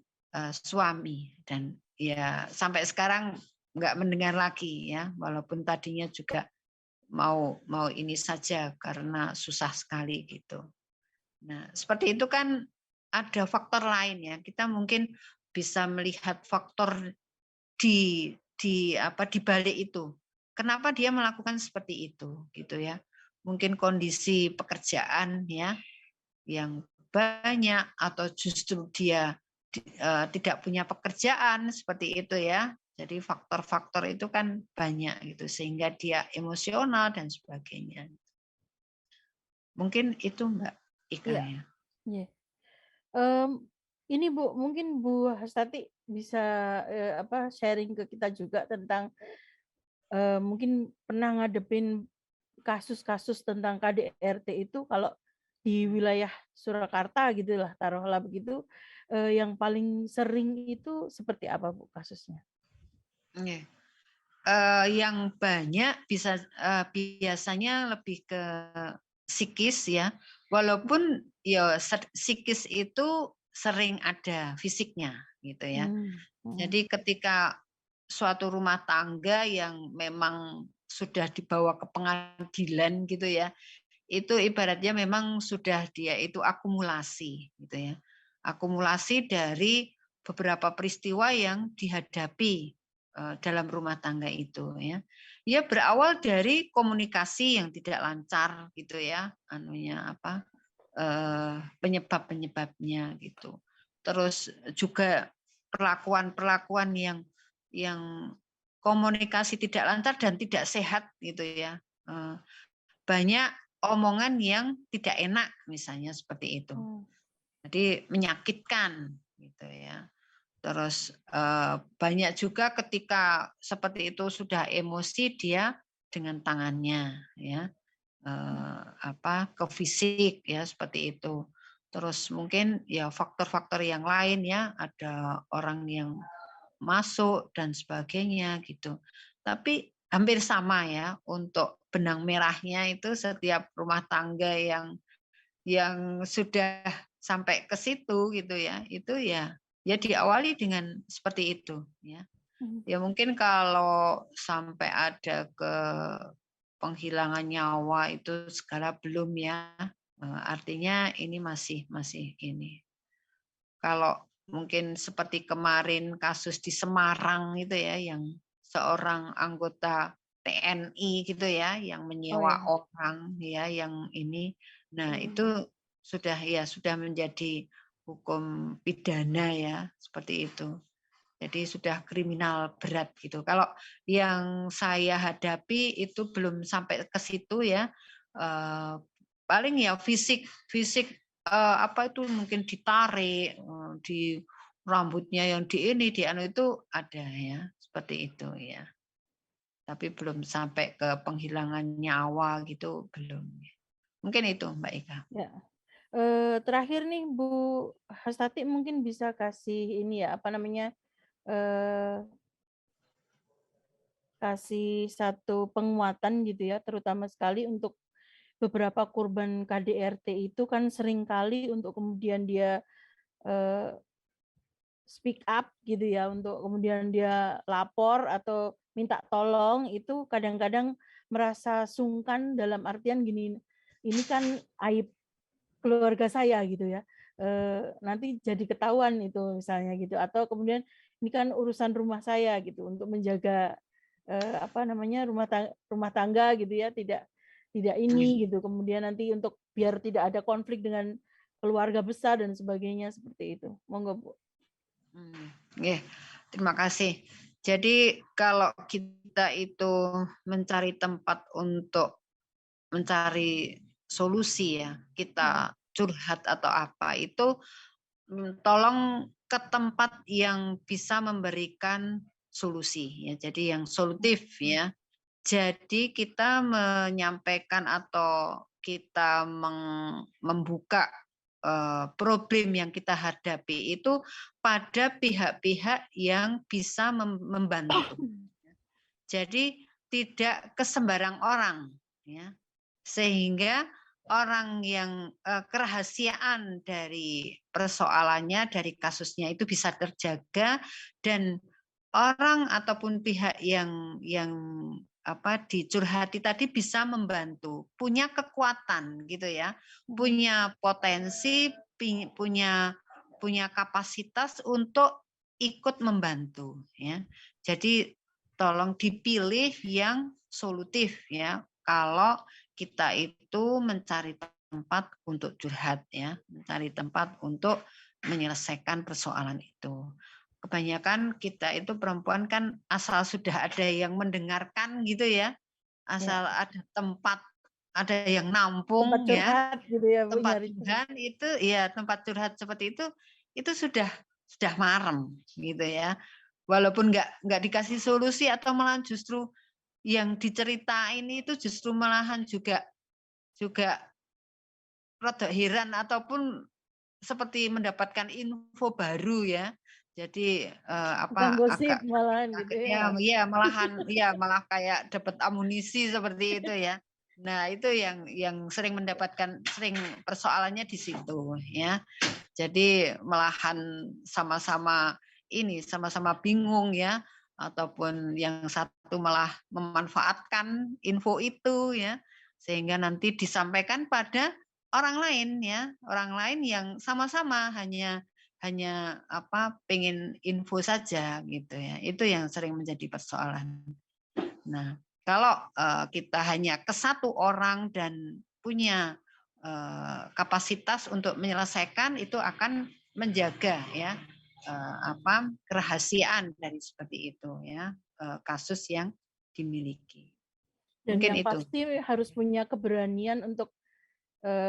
suami dan ya sampai sekarang nggak mendengar lagi ya, walaupun tadinya juga mau mau ini saja karena susah sekali gitu. Nah, seperti itu kan ada faktor lain ya. Kita mungkin bisa melihat faktor di balik itu. Kenapa dia melakukan seperti itu gitu ya. Mungkin kondisi pekerjaan ya yang banyak atau justru dia tidak punya pekerjaan seperti itu ya. Jadi faktor-faktor itu kan banyak gitu sehingga dia emosional dan sebagainya. Mungkin itu Mbak Ika Iya, ya. iya. Mmm, ini Bu, mungkin Bu Hastati bisa, sharing ke kita juga tentang, mungkin pernah ngadepin kasus-kasus tentang KDRT itu kalau di wilayah Surakarta gitulah, taruhlah begitu, yang paling sering itu seperti apa Bu kasusnya? Oke. Yang banyak biasanya lebih ke psikis ya, walaupun ya psikis itu sering ada fisiknya gitu ya. Mmm, mhm. Jadi ketika suatu rumah tangga yang memang sudah dibawa ke pengadilan gitu ya, itu ibaratnya memang sudah dia itu akumulasi gitu ya. Akumulasi dari beberapa peristiwa yang dihadapi dalam rumah tangga itu ya. Ya berawal dari komunikasi yang tidak lancar gitu ya, anunya apa penyebab-penyebabnya gitu. Terus juga perlakuan-perlakuan yang komunikasi tidak lancar dan tidak sehat gitu ya. Banyak omongan yang tidak enak misalnya seperti itu. Oh. Jadi menyakitkan gitu ya. Terus banyak juga ketika seperti itu sudah emosi dia dengan tangannya ya ke fisik ya seperti itu. Terus mungkin ya faktor-faktor yang lain ya ada orang yang masuk dan sebagainya gitu. Tapi hampir sama ya untuk benang merahnya itu setiap rumah tangga yang sudah sampai ke situ gitu ya, itu ya diawali dengan seperti itu ya. Mhm. Ya mungkin kalau sampai ada ke penghilangan nyawa itu segala belum ya. Artinya ini masih ini. Kalau mungkin seperti kemarin kasus di Semarang itu ya yang seorang anggota TNI gitu ya yang Oh menyewa ya. orang ya yang ini. Nah, Mhm. itu sudah menjadi hukum pidana ya seperti itu. Jadi sudah kriminal berat gitu. Kalau yang saya hadapi itu belum sampai ke situ ya. Paling ya fisik fisik apa itu mungkin ditarik di rambutnya yang di ini di anu itu ada ya seperti itu ya. Tapi belum sampai ke penghilangan nyawa gitu belum. Mungkin itu Mbak Ika. Ya. Terakhir nih Bu Hastati mungkin bisa kasih ini ya, apa namanya, eee, kasih satu penguatan gitu ya, terutama sekali untuk beberapa korban KDRT itu kan seringkali untuk kemudian dia, eee, speak up gitu ya, untuk kemudian dia lapor atau minta tolong itu kadang-kadang merasa sungkan dalam artian gini, ini kan aib keluarga saya gitu ya, nanti jadi ketahuan itu misalnya gitu atau kemudian ini kan urusan rumah saya gitu untuk menjaga, apa namanya, rumah tangga gitu ya tidak ini gitu kemudian nanti untuk biar tidak ada konflik dengan keluarga besar dan sebagainya seperti itu. Monggo Bu. Nggih, terima kasih. Jadi kalau kita itu mencari tempat untuk mencari solusi ya, Mhm. kita curhat atau apa, itu tolong ke tempat yang bisa memberikan solusi ya. Jadi yang solutif ya. Jadi kita menyampaikan atau kita membuka problem yang kita hadapi itu pada pihak-pihak yang bisa membantu. Jadi tidak ke sembarang orang ya. Sehingga orang yang kerahasiaan dari persoalannya dari kasusnya itu bisa terjaga dan orang ataupun pihak yang dicurhati tadi bisa membantu, punya kekuatan gitu ya, Mhm. punya potensi, punya punya kapasitas untuk ikut membantu ya. Jadi tolong dipilih yang solutif ya. Kalau kita itu mencari tempat untuk curhat ya, mencari tempat untuk menyelesaikan persoalan itu. Kebanyakan kita itu perempuan kan asal sudah ada yang mendengarkan gitu ya, Ya, asal ada tempat, ada yang tempat nampung ya, curhat gitu ya Bu, tempat nyari curhat. curhat itu ya tempat curhat seperti itu sudah marem gitu ya. Walaupun nggak dikasih solusi atau malah justru yang diceritain itu justru malahan juga juga rada heran ataupun seperti mendapatkan info baru ya. Jadi Bukan agak gosip malahan gitu kaget ya. ya, malah kayak dapat amunisi seperti itu ya. Nah, itu yang sering persoalannya di situ ya. Jadi malahan sama-sama bingung ya, ataupun yang satu malah memanfaatkan info itu ya, sehingga nanti disampaikan pada orang lain ya, orang lain yang sama-sama hanya pengen info saja gitu ya. Itu yang sering menjadi persoalan. Nah, kalau kita hanya ke satu orang dan punya kapasitas untuk menyelesaikan, itu akan menjaga ya kerahasiaan dari seperti itu ya, kasus yang dimiliki. Dan Mungkin yang itu. pasti harus punya keberanian untuk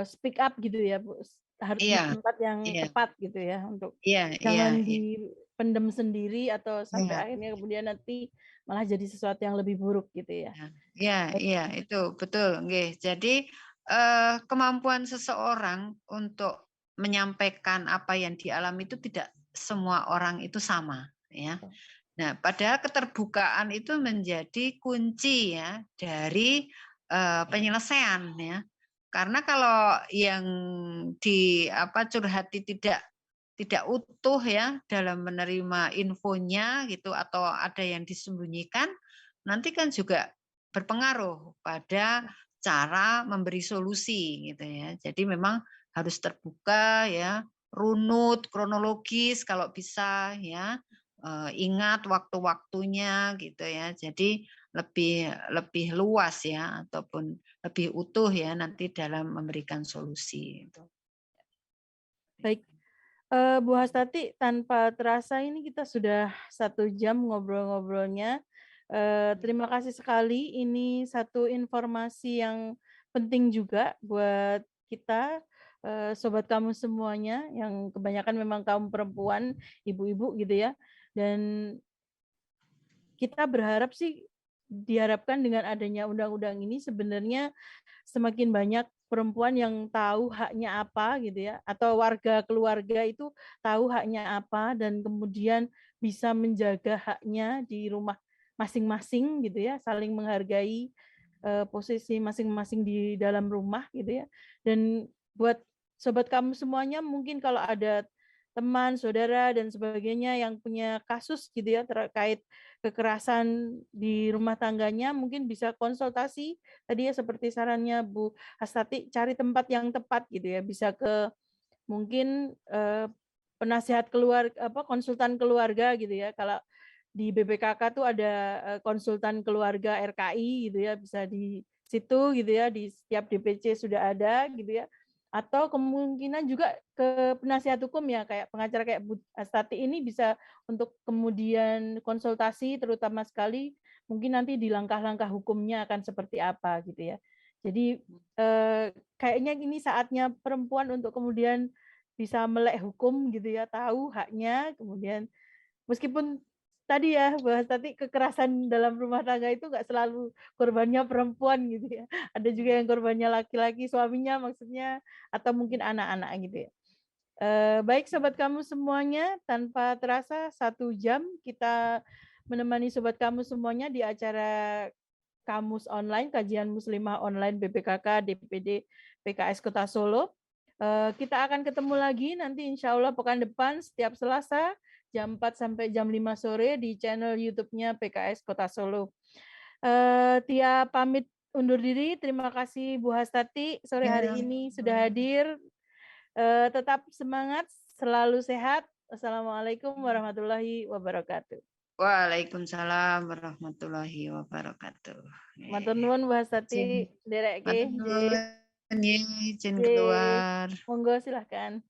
speak up gitu ya, Bu. Harus di Iya, tempat yang iya, tepat gitu ya, untuk iya, iya, jangan iya. dipendam sendiri atau sampai Iya. akhirnya kemudian nanti malah jadi sesuatu yang lebih buruk gitu ya. Ya, iya, itu betul. Nggih. Jadi kemampuan seseorang untuk menyampaikan apa yang dialami itu tidak semua orang itu sama, ya. Nah, padahal keterbukaan itu menjadi kunci ya dari penyelesaian ya. Karena kalau yang curhati tidak utuh ya dalam menerima infonya gitu, atau ada yang disembunyikan, nanti kan juga berpengaruh pada cara memberi solusi gitu ya. Jadi memang harus terbuka ya, runut, kronologis kalau bisa ya, ingat waktu-waktunya gitu ya. Jadi lebih luas ya, ataupun lebih utuh ya nanti dalam memberikan solusi itu. Baik, Bu Hastati, tanpa terasa ini kita sudah 1 jam ngobrol-ngobrolnya. Terima kasih sekali, ini satu informasi yang penting juga buat kita, sobat kamu semuanya, yang kebanyakan memang kaum perempuan, ibu-ibu gitu ya. Dan kita berharap sih, diharapkan dengan adanya undang-undang ini sebenarnya semakin banyak perempuan yang tahu haknya apa gitu ya, atau warga keluarga itu tahu haknya apa dan kemudian bisa menjaga haknya di rumah masing-masing gitu ya, saling menghargai posisi masing-masing di dalam rumah gitu ya. Dan buat sobat kamu semuanya, mungkin kalau ada teman, saudara, dan sebagainya yang punya kasus gitu ya terkait kekerasan di rumah tangganya, mungkin bisa konsultasi tadi ya seperti sarannya Bu Hastati, cari tempat yang tepat gitu ya, bisa ke mungkin penasihat konsultan keluarga gitu ya. Kalau di BPKK tuh ada konsultan keluarga RKI gitu ya, bisa di situ gitu ya, di setiap DPC sudah ada gitu ya. Atau kemungkinan juga ke penasihat hukum ya, kayak pengacara kayak Bu Hastati ini bisa untuk kemudian konsultasi, terutama sekali mungkin nanti di langkah-langkah hukumnya akan seperti apa gitu ya. Jadi kayaknya ini saatnya perempuan untuk kemudian bisa melek hukum gitu ya, tahu haknya, kemudian meskipun tadi ya bahas tadi kekerasan dalam rumah tangga itu nggak selalu korbannya perempuan gitu ya. Ada juga yang korbannya laki-laki, suaminya maksudnya, atau mungkin anak-anak gitu ya. Baik sobat kamu semuanya, tanpa terasa 1 jam kita menemani sobat kamu semuanya di acara Kamus Online, Kajian Muslimah Online BPKK DPD PKS Kota Solo. Kita akan ketemu lagi nanti insya Allah pekan depan setiap Selasa jam 4 sampai jam 5 sore di channel YouTube-nya PKS Kota Solo. Tia pamit undur diri. Terima kasih Bu Hastati sore hari ini sudah hadir. Tetap semangat, selalu sehat. Wassalamualaikum warahmatullahi wabarakatuh. Waalaikumsalam warahmatullahi wabarakatuh. Matur nuwun Bu Hastati, ndereke. Matur nuwun, izin keluar. Monggo silahkan.